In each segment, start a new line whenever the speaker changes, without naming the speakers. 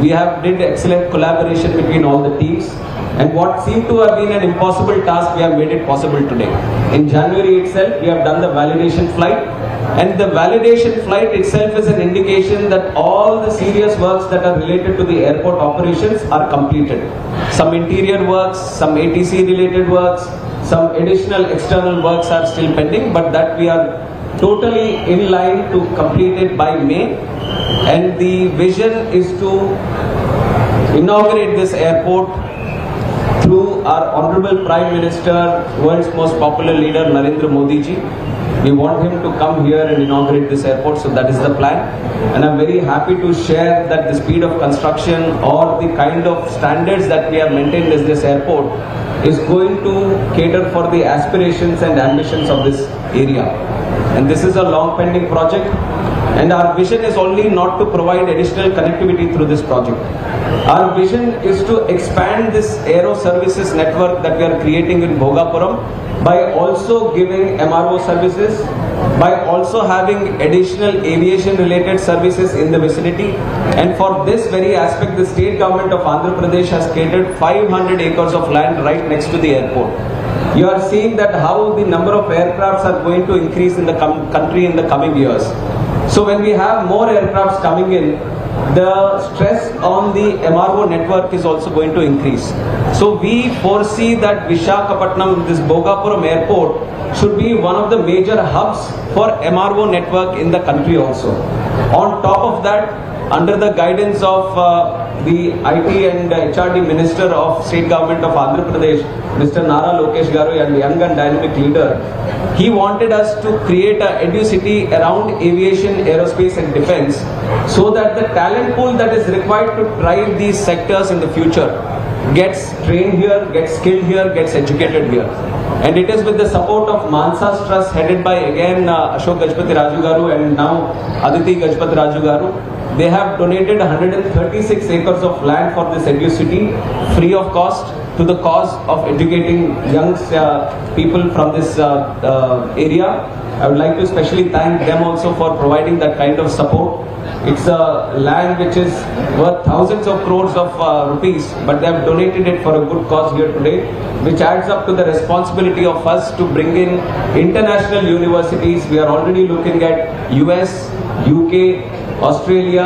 We have did excellent collaboration between all the teams. And what seemed to have been an impossible task, we have made it possible today. In January itself, we have done the validation flight. And the validation flight itself is an indication that all the serious works that are related to the airport operations are completed. Some interior works, some ATC related works, some additional external works are still pending, but that we are totally in line to complete it by May. And the vision is to inaugurate this airport through our Honorable Prime Minister, world's most popular leader, Narendra Modi ji. We want him to come here and inaugurate this airport, so that is the plan. And I'm very happy to share that the speed of construction or the kind of standards that we have maintained as this airport is going to cater for the aspirations and ambitions of this area. And this is a long pending project. And our vision is only not to provide additional connectivity through this project. Our vision is to expand this aero services network that we are creating in Bhogapuram by also giving MRO services, by also having additional aviation related services in the vicinity. And for this very aspect, the state government of Andhra Pradesh has catered 500 acres of land right next to the airport. You are seeing that how the number of aircrafts are going to increase in the country in the coming years. So when we have more aircrafts coming in, the stress on the MRO network is also going to increase. So we foresee that Visakhapatnam, this Bhogapuram airport, should be one of the major hubs for MRO network in the country also. On top of that, under the guidance of the IT and HRD Minister of State Government of Andhra Pradesh, Mr. Nara Lokesh Garu, and young and dynamic leader, he wanted us to create a edu-city around aviation, aerospace and defense, so that the talent pool that is required to drive these sectors in the future gets trained here, gets skilled here, gets educated here. And it is with the support of Mansa's Trust, headed by again Ashok Gajpati Raju Garu and now Aditi Gajpati Raju Garu. They have donated 136 acres of land for this edu-city, free of cost, to the cause of educating young people from this area. I would like to especially thank them also for providing that kind of support. It's a land which is worth thousands of crores of rupees, but they have donated it for a good cause here today, which adds up to the responsibility of us to bring in international universities. We are already looking at US, UK, Australia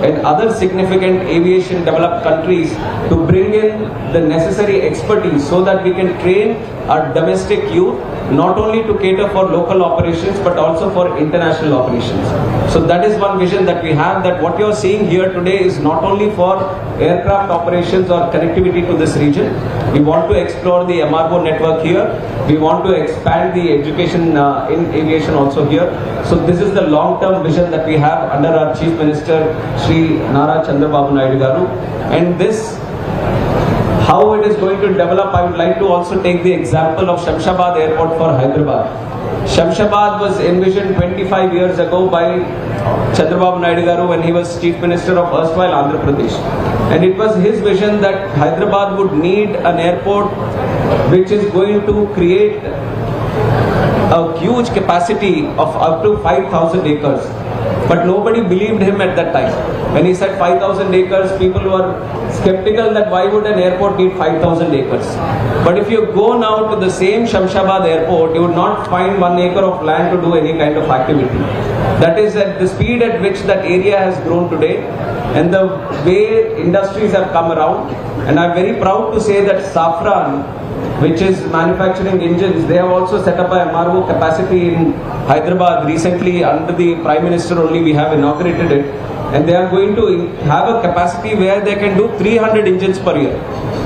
and other significant aviation developed countries to bring in the necessary expertise so that we can train our domestic youth not only to cater for local operations but also for international operations. So that is one vision that we have, that what you are seeing here today is not only for aircraft operations or connectivity to this region. We want to explore the MRO network here. We want to expand the education in aviation also here. So this is the long-term vision that we have under our Chief Minister, Shri Nara Chandrababu Naidu Garu. And this, how it is going to develop, I would like to also take the example of Shamshabad Airport for Hyderabad. Shamshabad was envisioned 25 years ago by Chandrababu Naidu Garu when he was Chief Minister of erstwhile Andhra Pradesh. And it was his vision that Hyderabad would need an airport which is going to create a huge capacity of up to 5,000 acres. But nobody believed him at that time. When he said 5,000 acres, people were skeptical that why would an airport need 5,000 acres. But if you go now to the same Shamshabad airport, you would not find 1 acre of land to do any kind of activity. That is at the speed at which that area has grown today and the way industries have come around. And I'm very proud to say that Safran, which is manufacturing engines, they have also set up a MRO capacity in Hyderabad recently. Under the Prime Minister only we have inaugurated it, and they are going to have a capacity where they can do 300 engines per year.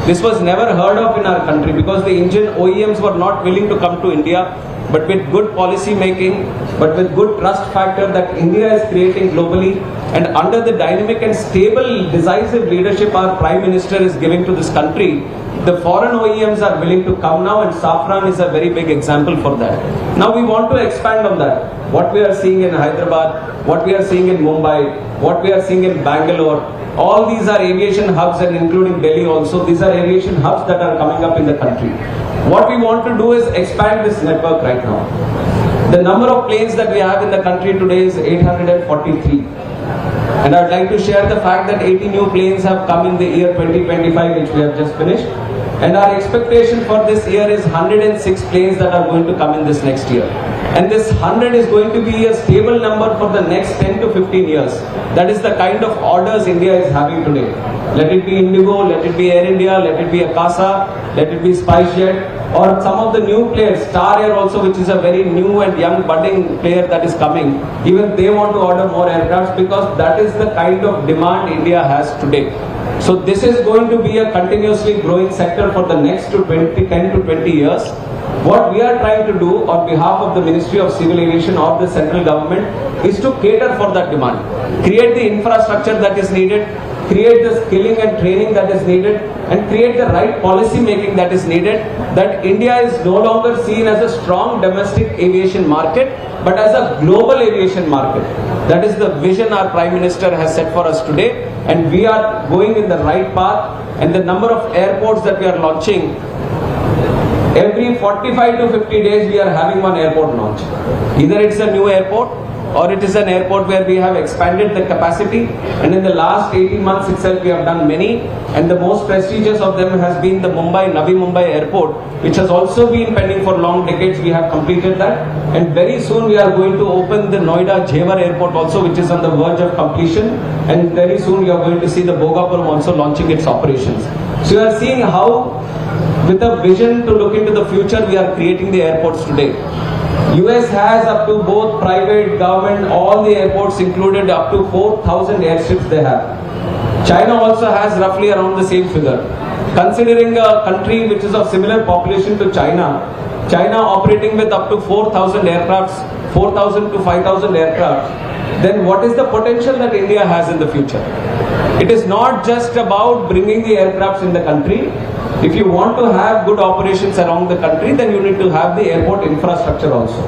This was never heard of in our country because the engine OEMs were not willing to come to India. But with good policy making, but with good trust factor that India is creating globally, and under the dynamic and stable, decisive leadership our Prime Minister is giving to this country, the foreign OEMs are willing to come now, and Safran is a very big example for that. Now we want to expand on that. What we are seeing in Hyderabad, what we are seeing in Mumbai, what we are seeing in Bangalore, all these are aviation hubs, and including Delhi also, these are aviation hubs that are coming up in the country. What we want to do is expand this network right now. The number of planes that we have in the country today is 843. And I would like to share the fact that 80 new planes have come in the year 2025, which we have just finished. And our expectation for this year is 106 planes that are going to come in this next year. And this 100 is going to be a stable number for the next 10 to 15 years. That is the kind of orders India is having today. Let it be Indigo, let it be Air India, let it be Akasa, let it be SpiceJet, or some of the new players, Star Air also, which is a very new and young budding player that is coming. Even they want to order more aircrafts because that is the kind of demand India has today. So this is going to be a continuously growing sector for the next 10 to 20 years. What we are trying to do on behalf of the Ministry of Civil Aviation or the central government is to cater for that demand. Create the infrastructure that is needed, create the skilling and training that is needed, and create the right policy making that is needed, that India is no longer seen as a strong domestic aviation market, but as a global aviation market. That is the vision our Prime Minister has set for us today, and we are going in the right path. And the number of airports that we are launching, every 45 to 50 days we are having one airport launch. Either it's a new airport or it is an airport where we have expanded the capacity, and in the last 18 months itself we have done many, and the most prestigious of them has been the Navi Mumbai airport, which has also been pending for long decades. We have completed that, and very soon we are going to open the Noida Jagan airport also, which is on the verge of completion, and very soon we are going to see the Bhogapuram also launching its operations. So you are seeing how, with a vision to look into the future, we are creating the airports today. US has up to both private, government, all the airports included, up to 4,000 airstrips they have. China also has roughly around the same figure. Considering a country which is of similar population to China operating with up to 4,000 aircrafts, 4,000 to 5,000 aircrafts, then what is the potential that India has in the future? It is not just about bringing the aircrafts in the country. If you want to have good operations around the country, then you need to have the airport infrastructure also.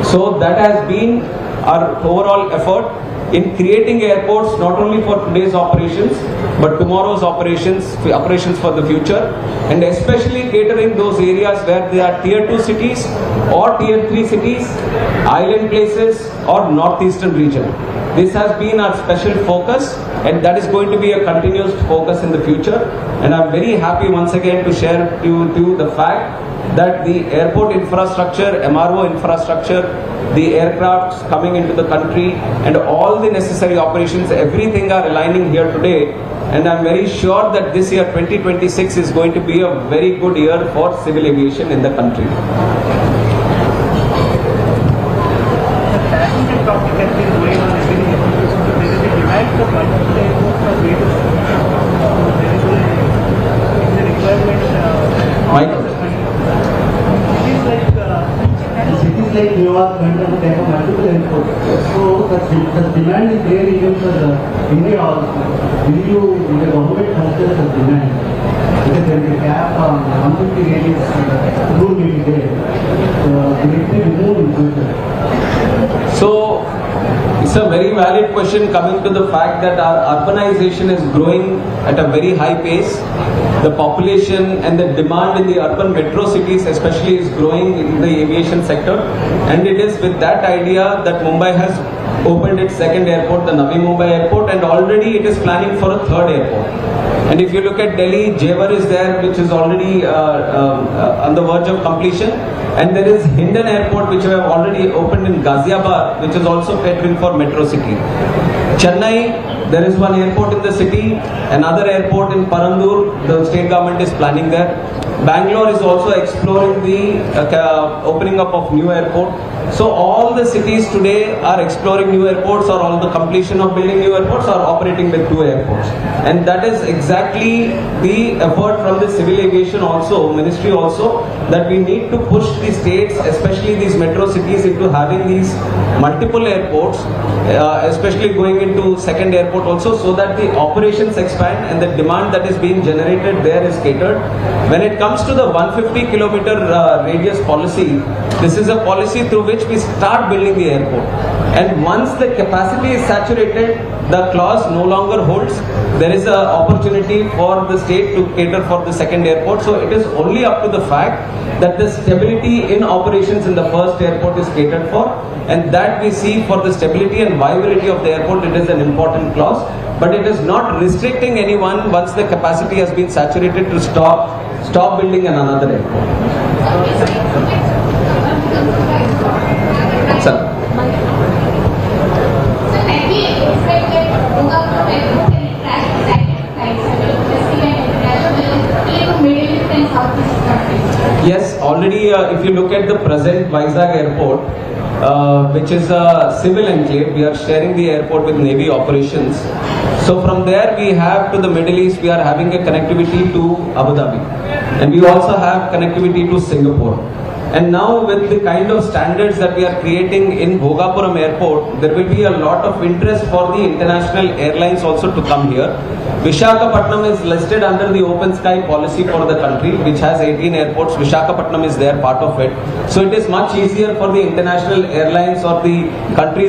So that has been our overall effort in creating airports, not only for today's operations, but tomorrow's operations for the future, and especially catering those areas where they are tier 2 cities or tier 3 cities, island places or northeastern region. This has been our special focus, and that is going to be a continuous focus in the future. And I'm very happy once again to share with you the fact that the airport infrastructure, MRO infrastructure, the aircrafts coming into the country, and all the necessary operations, everything are aligning here today. And I'm very sure that this year 2026 is going to be a very good year for civil aviation in the country.
Cities like New York, London, they have multiple airports. So the demand is there even for India also. Will the government consider the demand? Because there is a cap on 150 radius rule will be there. Will it be removed in future?
So it's a very valid question coming to the fact that our urbanization is growing at a very high pace. The population and the demand in the urban metro cities especially is growing in the aviation sector, and it is with that idea that Mumbai has opened its second airport, the Navi Mumbai airport, and already it is planning for a third airport. And if you look at Delhi, Jagan is there, which is already on the verge of completion. And there is Hindon Airport, which we have already opened in Ghaziabad, which is also catering for metro city. Chennai, there is one airport in the city, another airport in Parandur, the state government is planning there. Bangalore is also exploring the opening up of new airport. So all the cities today are exploring new airports, or all the completion of building new airports are operating with 2 airports. And that is exactly the effort from the civil aviation also, ministry also, that we need to push the states, especially these metro cities, into having these multiple airports, especially going into second airport also, so that the operations expand and the demand that is being generated there is catered. When it comes to the 150 kilometer radius policy, this is a policy through which we start building the airport. And once the capacity is saturated, the clause no longer holds. There is an opportunity for the state to cater for the second airport. So it is only up to the fact that the stability in operations in the first airport is catered for, and that we see for the stability and viability of the airport, it is an important clause. But it is not restricting anyone once the capacity has been saturated to stop building another airport. Sir. Yes, already if you look at the present Vizag airport, which is a civil enclave, we are sharing the airport with Navy operations. So from there we have to the Middle East, we are having a connectivity to Abu Dhabi. And we also have connectivity to Singapore. And now with the kind of standards that we are creating in Bhogapuram airport, there will be a lot of interest for the international airlines also to come here. Visakhapatnam is listed under the open sky policy for the country, which has 18 airports. Visakhapatnam is there, part of it. So it is much easier for the international airlines or the countries